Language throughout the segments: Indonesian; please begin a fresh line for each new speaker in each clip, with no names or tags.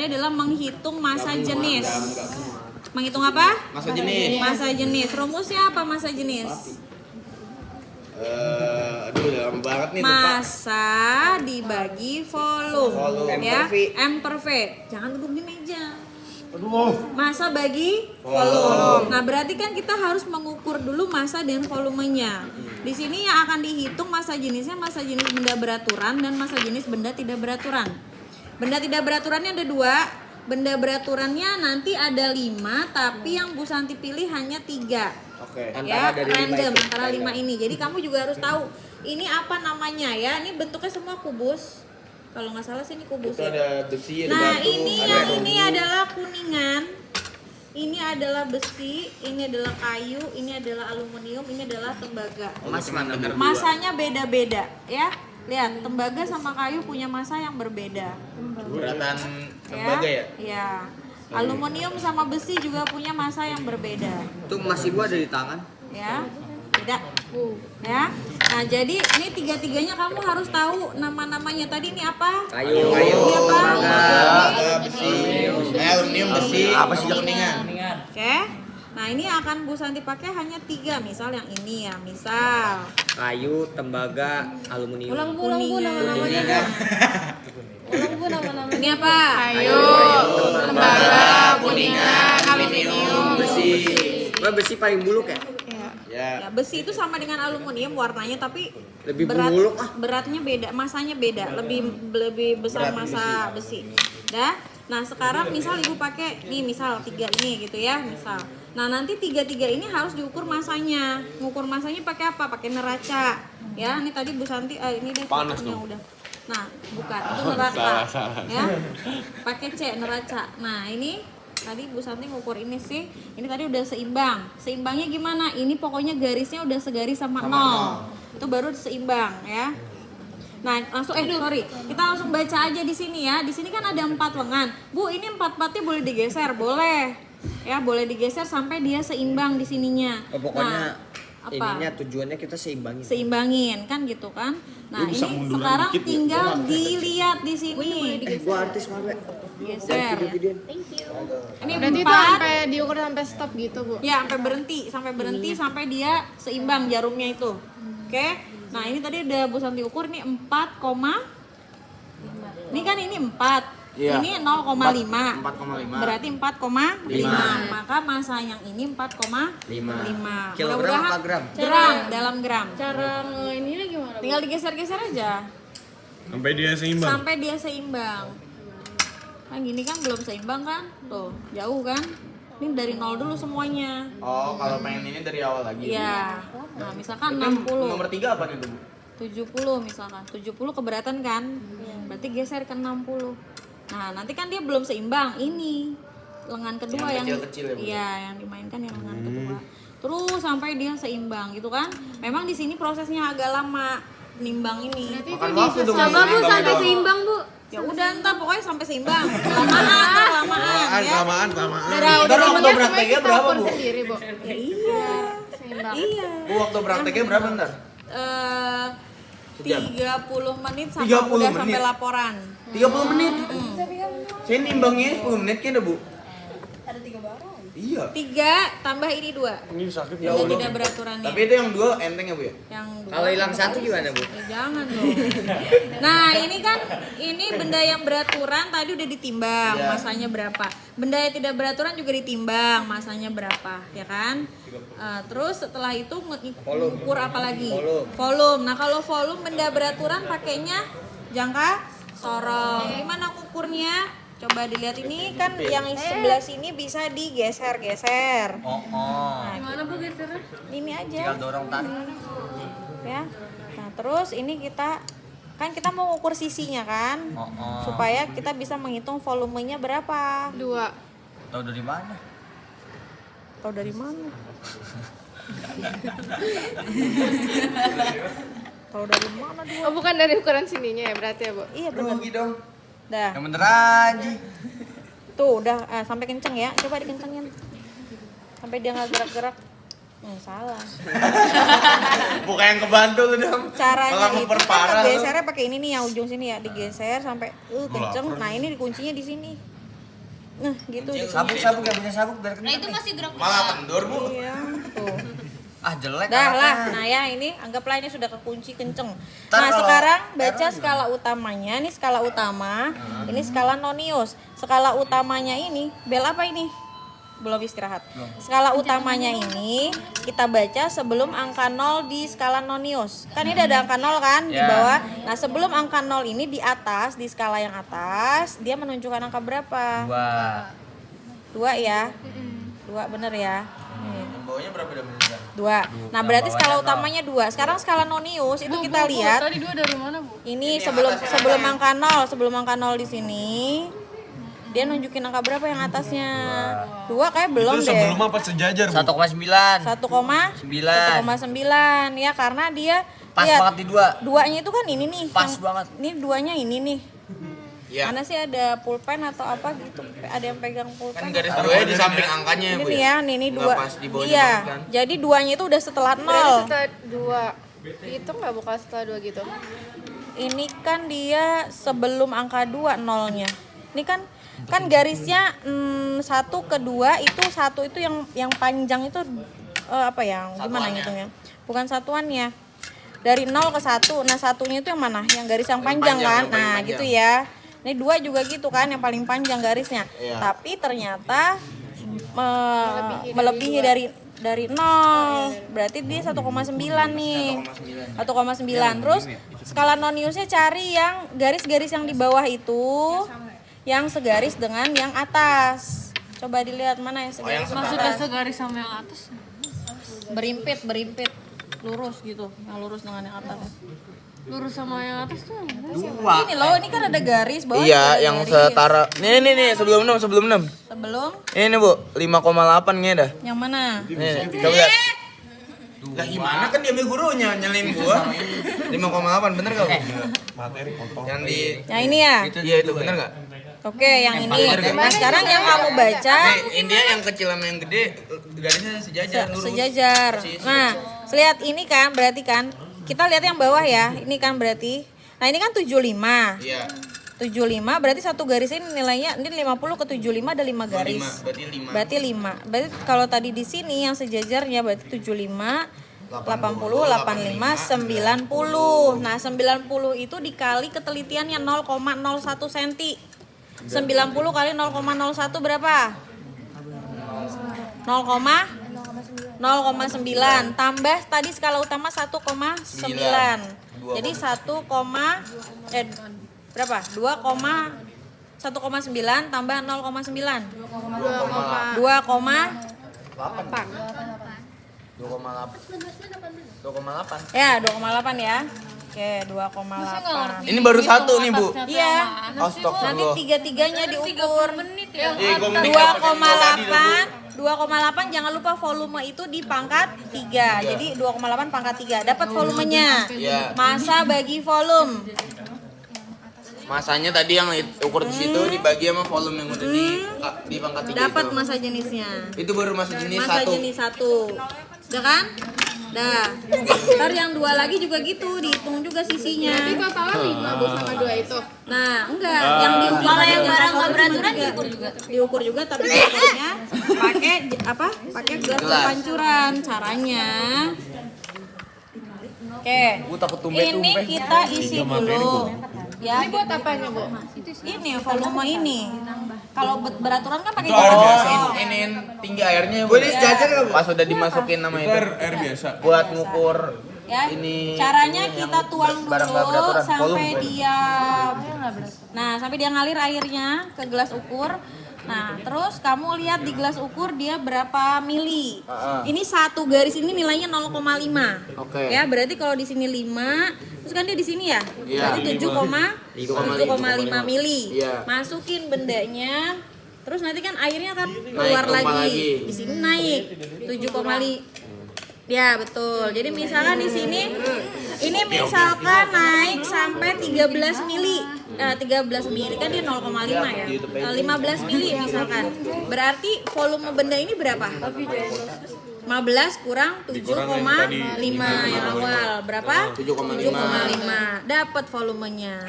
Ini adalah menghitung massa jenis. Menghitung apa?
Massa jenis.
Massa jenis. Rumusnya apa massa jenis?
Aduh, lama banget nih.
Massa dibagi volume. Ya, M per V. Jangan duduk di meja. Massa bagi volume. Nah, berarti kan kita harus mengukur dulu massa dan volumenya. Di sini yang akan dihitung massa jenisnya massa jenis benda beraturan dan massa jenis benda tidak beraturan. Benda tidak beraturannya ada 2. Benda beraturannya nanti ada 5, tapi yang Bu Santi pilih hanya 3.
Oke.
Ya, random antara 5 ini. Jadi kamu juga harus tahu ini apa namanya ya. Ini bentuknya semua kubus. Kalau nggak salah sih ini kubus.
Itu ada besi, ada
nah,
batu.
ini yang ini adalah kuningan. Ini adalah besi, ini adalah kayu, ini adalah aluminium, ini adalah tembaga. Masanya beda-beda ya. Lihat, tembaga sama kayu punya massa yang berbeda.
Beratan tembaga ya?
Iya. Aluminium sama besi juga punya massa yang berbeda.
Itu masih gua ada di tangan.
Ya. Tidak. Ya. Nah, jadi ini tiga-tiganya kamu harus tahu nama-namanya. Tadi ini apa?
Kayu.
Ini apa?
Besi. Aluminium, besi, apa sih kuningan?
Oke. Nah, ini akan Bu Santi pakai hanya 3. Misal yang ini ya, misal
Kayu, tembaga, aluminium.
Ulang bu nama-namanya. Ulang bu nama-namanya.
ini apa?
Kayu, tembaga, kuningan, aluminium,
Besi. Gua besi paling buluk ya?
Ya.
Ya, besi itu sama dengan aluminium warnanya, tapi
Lebih buluk ah.
beratnya beda, masanya beda, lebih besar massa besi. Dah. Nah, sekarang misal Ibu pakai nih misal 3 ini gitu ya, misal. Nah, nanti 3 ini harus diukur masanya. Ngukur masanya pakai apa? Pakai neraca. Ya, ini tadi Bu Santi ini deh contohnya udah. Nah, bukan, itu neraca. Ya. Pakai C neraca. Nah, ini tadi Bu Santi ngukur ini sih. Ini tadi udah seimbang. Seimbangnya gimana? Ini pokoknya garisnya udah segaris sama 0. Itu baru seimbang ya. Nah, langsung sorry. Kita langsung baca aja di sini ya. Di sini kan ada 4 lengan. Bu, ini 4-4-nya boleh digeser? Boleh. Ya, boleh digeser sampai dia seimbang di sininya.
Pokoknya
apa?
ininya tujuannya kita seimbangin.
Seimbangin kan gitu kan. Nah, ini sekarang tinggal dilihat di sini.
Gua artis malah.
Geser. Ini
Berarti itu
4.
sampai diukur sampai stop gitu bu?
Ya, sampai berhenti sampai dia seimbang jarumnya itu. Oke. Nah, ini tadi udah Bu Santi ukur ini 4, ini kan ini 4.
Iya.
Ini 0,5.
4,5.
Berarti 4,5. Maka massa yang ini 4,5.
Kilogram apa gram?
Gram, dalam gram.
Cara ininya gimana bu?
Tinggal digeser-geser aja
Sampai dia seimbang.
sampai dia seimbang. Nah, gini kan belum seimbang kan? Tuh, jauh kan? Ini dari 0 dulu semuanya.
Oh, kalau pengen ini dari awal lagi.
Iya. Nah, misalkan
Itu
60.
Nomor 3 apa nih, Bu?
70 misalkan. 70 keberatan kan? Berarti geser ke 60. Nah, nanti kan dia belum seimbang. Ini lengan kedua yang
kecil-kecil ya, Bu?
Iya, yang dimainkan yang lengan kedua. Terus sampai dia seimbang gitu kan? Memang di sini prosesnya agak lama nimbang ini.
Berarti
Makan
itu
waktu dong.
Coba bu sampai
dong.
seimbang bu.
Ya udah entar pokoknya sampai seimbang. Kelamaan ya.
Kelamaan.
Udah
Ntar waktu
semuanya
prakteknya
kita
berapa,
ukur
Bu?
sendiri bu.
Ya, iya.
Seimbang.
Iya.
Bu, waktu prakteknya berapa ntar?
30 menit sampai
30
udah
menit.
sampai laporan.
30 menit. Saya nimbangnya 10 menit kan, Bu? Iya.
3 tambah ini 2.
Ini sakit
Ya
Yang
Allah.
tidak beraturannya.
Tapi itu yang 2 enteng ya, Bu ya?
Yang dua.
Kalau hilang satu gimana bu?
Ya, jangan dong. Nah, ini kan benda yang beraturan tadi udah ditimbang
Iya.
masanya berapa. Benda yang tidak beraturan juga ditimbang masanya berapa, ya kan? Terus setelah itu ngukur apa lagi? Volume. Nah, kalau volume benda beraturan pakainya jangka sorong. Gimana ngukurnya? Coba dilihat ini kan yang sebelah sini bisa digeser-geser. Nah,
Gimana bu gesernya?
ini aja.
Tinggal dorong tarik.
Ya. Nah, terus ini kita mau ukur sisinya kan, supaya kita bisa menghitung volumenya berapa.
2.
Tahu dari mana?
Tahu dari mana? Tahu dari mana dia?
Oh bukan dari ukuran sininya ya berarti ya bu?
Iya benar.
Rugi dong.
Dah.
Yang bener aja.
Tuh udah sampai kenceng ya. Coba dikencengin. Sampai dia nggak gerak-gerak. Salah.
Bukan yang kebantu lu dong.
Caranya
Malah
itu
memperparah
kan
lu.
gesernya pakai ini nih yang ujung sini ya, digeser sampai kenceng. Nah, ini kuncinya di sini. Nah, gitu.
Sabuk gak punya sabuk biar
Nah
kencang
itu
nih.
masih gerak.
Malah kendor, Bu.
Iya, tuh.
Ah jelek
Dah lah.
anaknya.
Nah ya ini anggaplah ini sudah kekunci kenceng.
Ntar
Nah
kalau
sekarang baca
error
skala utamanya. Ini skala utama. Ini skala nonius. Skala utamanya ini bel apa ini? Belum istirahat. Skala utamanya ini kita baca sebelum angka 0 di skala nonius. Kan ini ada angka 0 kan di
Ya.
bawah. Nah sebelum angka 0 ini di atas, di skala yang atas, dia menunjukkan angka berapa? 2 ya. 2 bener ya. Nih.
Yang bawahnya berapa dah bener?
2. Nah, berarti skala utamanya 2. Sekarang skala nonius itu kita lihat.
Tadi 2 dari mana, Bu?
Ini sebelum angka 0, sebelum angka 0 di sini. Dia nunjukin angka berapa yang atasnya? 2 kayak belum
Itu
deh.
sebelum apa sejajar, Bu?
1,9.
1,9 ya karena dia
Pas
lihat,
banget di 2.
2-nya itu kan ini nih.
Pas banget.
Ini 2-nya ini nih.
Iya.
Mana sih ada pulpen atau apa gitu? Ada yang pegang pulpen.
Kan garis 2 di samping angkanya ya,
Ini
Bu.
nih ya, nih
Nggak
2.
pas di bawahnya
Iya.
banget kan?
Jadi 2-nya itu udah setelah 0.
Berarti setelah 2. Itu nggak buka setelah 2 gitu.
Ini kan dia sebelum angka 2 nolnya. Ini kan garisnya 1 ke 2 itu 1 itu yang panjang itu apa ya? Gimana ngitungnya? Bukan satuannya. Dari 0 ke 1. Nah, satunya itu yang mana? Yang garis yang panjang kan?
yang paling
Nah,
panjang.
gitu ya. Ini 2 juga gitu kan yang paling panjang garisnya.
Iya.
Tapi ternyata melebihi dari 0. Berarti dia 1,9 nih. 1,9. Terus skala noniusnya cari yang garis-garis yang di bawah itu yang segaris dengan yang atas. Coba dilihat mana yang segaris sama
Maksudnya
atas.
segaris sama yang atas.
Berimpit. Lurus gitu, yang lurus dengan yang atas.
Lurus sama yang atas tuh yang mana sih?
Ini loh, ini kan ada garis bawah.
Iya,
ada
yang
garis.
setara. Nih, sebelum 6.
Sebelum
Ini, Bu, 5,8 nya dah.
yang mana?
Nih, coba lihat. Lah gimana kan dia ambil gurunya nyalain gua. 5,8 bener gak, Bu?
Materi kontol.
Yang di
Yang ini ya?
Iya itu bener gak?
Oke, yang ini. Nah, sekarang yang kamu baca
Ini yang kecil sama yang gede garisnya sejajar lurus.
sejajar. Nah, lihat ini kan berarti kan kita lihat yang bawah ya. Ini kan berarti. Nah, ini kan 75.
Iya.
75 berarti satu garis ini nilainya ini 50 ke 75 ada 5 garis.
5,
Berarti 5. Berarti kalau tadi di sini yang sejajarnya berarti 75 80, 85, 90. Nah, 90 itu dikali ketelitiannya 0,01 cm. 90 kali 0,01 berapa? 0,9 tambah tadi skala utama 1,9. Jadi 1,9 tambah 0,9.
2,8.
Ya, 2,8 ya. Oke, 2,8.
Ini baru satu nih, Bu.
Iya. Nanti
Astagfirullah.
tiga-tiganya diukur.
Menit ya.
2,8 jangan lupa volume itu di pangkat 3. Jadi 2,8 pangkat 3. Dapat volumenya.
Iya.
Massa bagi volume.
Masanya tadi yang ukur di situ dibagi sama volume yang udah di pangkat 3
Dapat
itu.
massa jenisnya.
Itu baru masa jenis
Massa
1.
jenis 1. Udah kan? Dah. Ntar yang 2 lagi juga gitu, dihitung juga sisinya.
Totalnya 5 Bu sama 2 itu.
Nah, enggak, yang diukur
Kalau yang
yang
barang nggak
satu
beraturan
juga.
diukur juga.
Diukur juga tapi diukurnya pakai apa? Pakai gelas
Gelas.
pancuran. Caranya Oke.
Gua takut
Ini
tumbe-tumbe.
kita isi dulu. Ya,
Ini buat apanya, Bu?
ini volume ini. Kalau beraturan kan pakai
Itu air biasa.
Ini tinggi airnya, Bu. Ini sejajar enggak, Bu? Pas udah dimasukin nama
Itu
itu.
air biasa.
Buat ngukur
ya.
ini
Caranya
ini
kita
yang
tuang
barang nggak
dulu
beraturan,
sampai
volume.
dia sampai dia ngalir airnya ke gelas ukur. Nah, terus kamu lihat di gelas ukur dia berapa mili. Ini satu garis ini nilainya 0,5.
Oke.
Ya, berarti kalau di sini 5, terus kan dia di sini ya.
Iya.
Berarti 7,5 mili.
Iya.
Masukin bendanya. Terus nanti kan airnya kan keluar
tumpah
lagi.
lagi.
Di sini naik 7,5. Ya, betul. Jadi misalkan di sini ini misalkan naik sampai 13 mili. 13 mili kan dia 0,5 ya. 15 mili misalkan. Berarti volume benda ini berapa? 15 kurang 7,5 yang awal. Berapa?
7,5.
7,5. Dapat volumenya.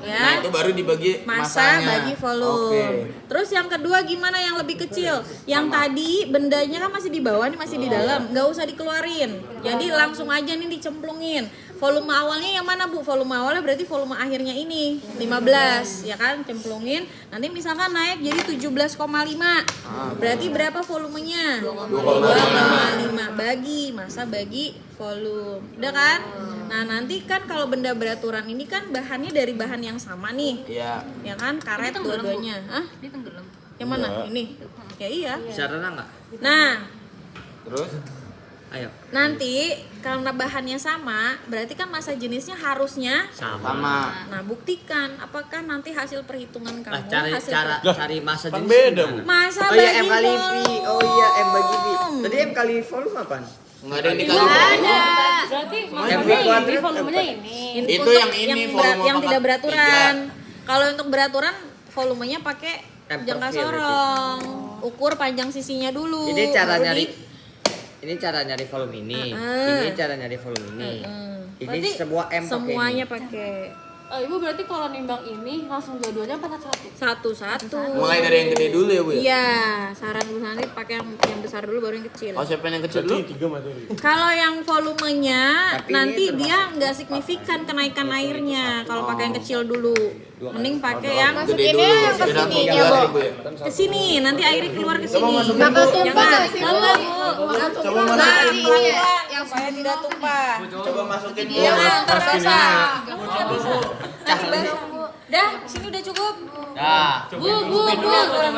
Ya.
Nah, itu baru dibagi
Masa
masanya.
bagi volume.
Oke.
Terus yang kedua gimana yang lebih kecil? Yang tadi bendanya kan masih di bawah nih, masih di dalam, nggak usah dikeluarin. Jadi langsung aja nih dicemplungin. Volume awalnya yang mana Bu? Volume awalnya berarti volume akhirnya ini 15 ya kan, cemplungin. Nanti misalkan naik jadi 17,5. Berarti berapa volumenya? 2,5 bagi masa bagi volume. Udah kan? Nah, nanti kan kalau benda beraturan ini kan bahannya dari bahan yang sama nih.
Iya.
Ya kan, karet dua-duanya. Hah?
Dia tenggelam.
Yang mana? Ini. Ya iya.
Bisa renang nggak?
Nah,
Terus
Ayo.
nanti karena bahannya sama, berarti kan masa jenisnya harusnya
sama.
Nah, buktikan apakah nanti hasil perhitungan kamu
Lah cari
hasil
cari masa
Kan
jenis
beda,
gimana?
Bu.
masa
Oh iya
bagi
M kali V.
volume.
Oh iya M bagi V. Tadi M kali volume apaan?
Enggak ada yang
Nggak
dikali.
ada. Berarti volumenya ini, volumenya ini.
Itu
Untuk
yang ini,
berat-
volume
yang tidak
pangkat
beraturan. Kalau untuk beraturan volumenya pakai
M per
jangka
V
sorong. Ukur panjang sisinya dulu.
Ini cara
baru
nyari
di-
ini cara nyari volume ini.
Heeh.
Ini cara nyari volume ini. Ini
Berarti
sebuah M pakai
semuanya
ini.
pakai
Ibu berarti kalau nimbang ini langsung dua-duanya apa satu?
satu-satu.
Mulai dari yang gede dulu ya, Bu ya?
Iya, saran Bu Santi pakai yang besar dulu baru yang kecil.
Oh, siapa yang kecil dulu?
Berarti 3 materi.
Kalau yang volumenya
Tapi
nanti
ini
dia nggak signifikan kenaikan airnya kalau pakai yang kecil dulu. Mending pakai yang
Gede
Masukinnya
dulu.
yang ke
Sudah
sininya,
13
Bu.
ribu ya?
ke sini, nanti airnya keluar ke sini.
Bakal tumpah
Jangan.
nggak sih, Bu?
Coba
Nah,
masukin.
pelan-pelan yang supaya tidak tumpah.
Coba masukin.
Jangan terbasah.
Cah.
Dah, sini udah cukup.
Dah.
Bu, kurang